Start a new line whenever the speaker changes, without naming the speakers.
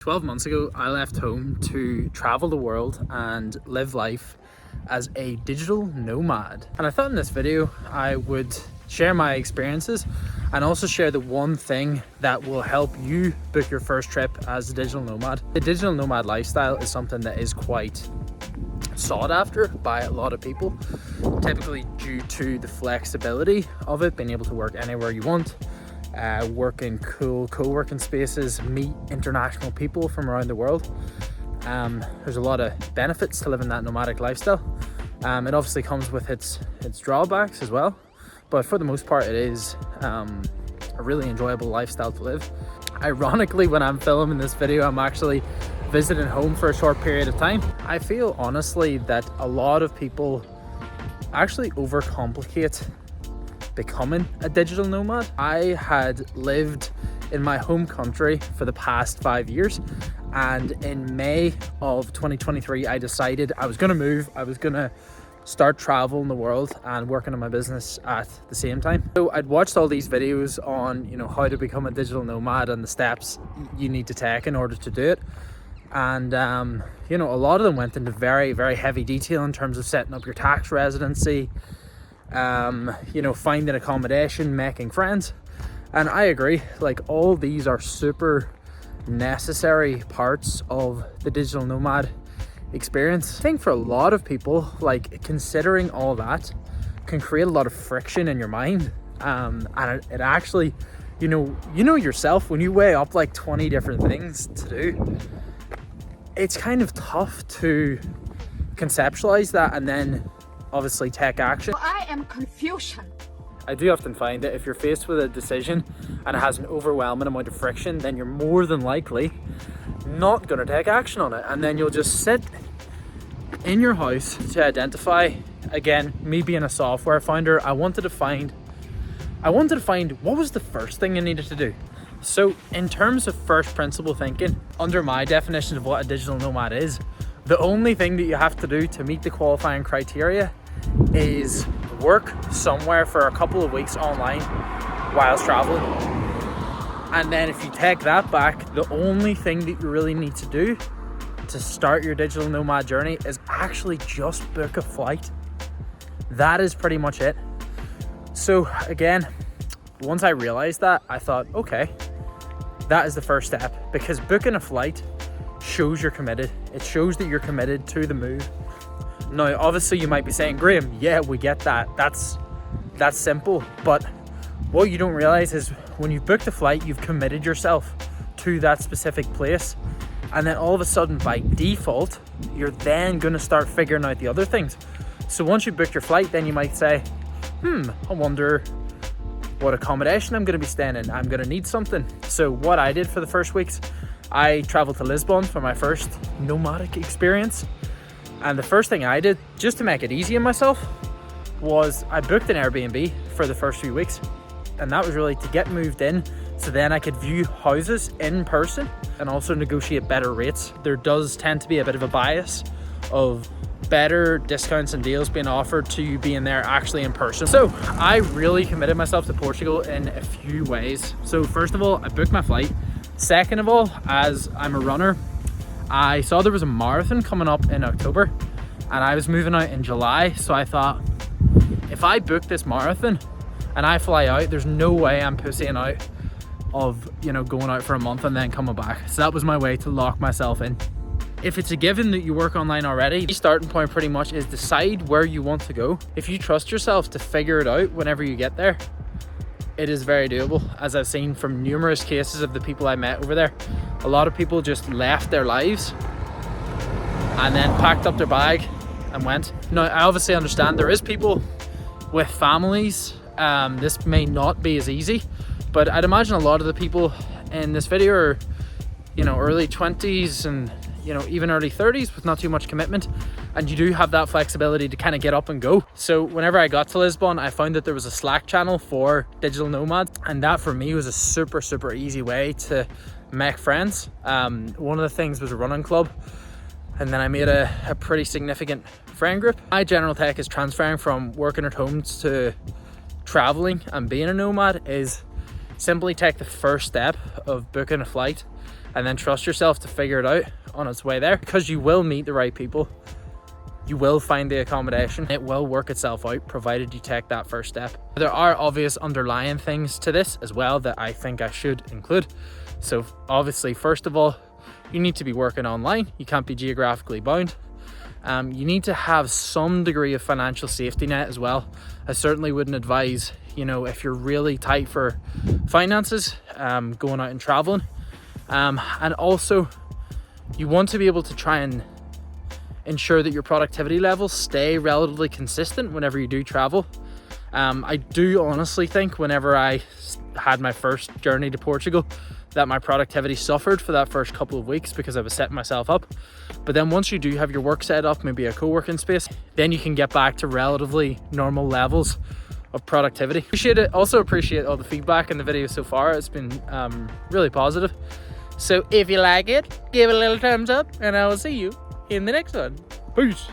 12 months ago, I left home to travel the world and live life as a digital nomad. And I thought in this video, I would share my experiences and also share the one thing that will help you book your first trip as a digital nomad. The digital nomad lifestyle is something that is quite sought after by a lot of people, typically due to the flexibility of it, being able to work anywhere you want, work in cool co-working spaces, meet international people from around the world. There's a lot of benefits to living that nomadic lifestyle. It obviously comes with its drawbacks as well, but for the most part it is a really enjoyable lifestyle to live. Ironically, when I'm filming this video, I'm actually visiting home for a short period of time. I feel honestly that a lot of people actually overcomplicate becoming a digital nomad. I had lived in my home country for the past 5 years, and in May of 2023 I decided I was going to move. I was going to start traveling the world and working on my business at the same time. So I'd watched all these videos on how to become a digital nomad and the steps you need to take in order to do it, and a lot of them went into very, very heavy detail in terms of setting up your tax residency, finding accommodation, making friends. And I agree, like, all these are super necessary parts of the digital nomad experience. I think for a lot of people, like, considering all that can create a lot of friction in your mind, and it actually, yourself, when you weigh up like 20 different things to do, it's kind of tough to conceptualize that and then obviously take action.
I am confusion.
I do often find that if you're faced with a decision and it has an overwhelming amount of friction, then you're more than likely not going to take action on it, and then you'll just sit in your house to identify. Again, me being a software founder, I wanted to find what was the first thing I needed to do. So in terms of first principle thinking, under my definition of what a digital nomad is, the only thing that you have to do to meet the qualifying criteria is work somewhere for a couple of weeks online whilst traveling. And then if you take that back, the only thing that you really need to do to start your digital nomad journey is actually just book a flight. That is pretty much it. So again, once I realized that, I thought, okay, that is the first step, because booking a flight shows you're committed. It shows that you're committed to the move. Now, obviously you might be saying, Graham, yeah, we get that. That's simple. But what you don't realize is when you've booked a flight, you've committed yourself to that specific place. And then all of a sudden, by default, you're then going to start figuring out the other things. So once you book your flight, then you might say, I wonder what accommodation I'm going to be staying in. I'm going to need something. So what I did for the first weeks, I traveled to Lisbon for my first nomadic experience. And the first thing I did, just to make it easy on myself, was I booked an Airbnb for the first few weeks. And that was really to get moved in, so then I could view houses in person and also negotiate better rates. There does tend to be a bit of a bias of better discounts and deals being offered to you being there actually in person. So I really committed myself to Portugal in a few ways. So first of all, I booked my flight. Second of all, as I'm a runner, I saw there was a marathon coming up in October and I was moving out in July. So I thought, if I book this marathon and I fly out, there's no way I'm pussying out of, going out for a month and then coming back. So that was my way to lock myself in. If it's a given that you work online already, the starting point pretty much is decide where you want to go. If you trust yourself to figure it out whenever you get there, it is very doable, as I've seen from numerous cases of the people I met over there. A lot of people just left their lives and then packed up their bag and went. Now, I obviously understand there is people with families. This may not be as easy, but I'd imagine a lot of the people in this video are, early 20s and, even early 30s with not too much commitment. And you do have that flexibility to kind of get up and go. So whenever I got to Lisbon, I found that there was a Slack channel for digital nomads. And that for me was a super, super easy way to make friends. One of the things was a running club. And then I made a pretty significant friend group. My general take is transferring from working at home to traveling and being a nomad is Simply take the first step of booking a flight and then trust yourself to figure it out on its way there, because you will meet the right people. You will find the accommodation. It will work itself out, provided you take that first step. There are obvious underlying things to this as well that I think I should include. So obviously, first of all, you need to be working online. You can't be geographically bound. You need to have some degree of financial safety net as well. I certainly wouldn't advise, you know, if you're really tight for finances, going out and traveling. And also, you want to be able to try and ensure that your productivity levels stay relatively consistent whenever you do travel. I do honestly think whenever I had my first journey to Portugal that my productivity suffered for that first couple of weeks because I was setting myself up. But then once you do have your work set up, maybe a co-working space, then you can get back to relatively normal levels of productivity. Also appreciate all the feedback in the video so far. It's been really positive. So if you like it, give it a little thumbs up, and I will see you in the next one. Peace.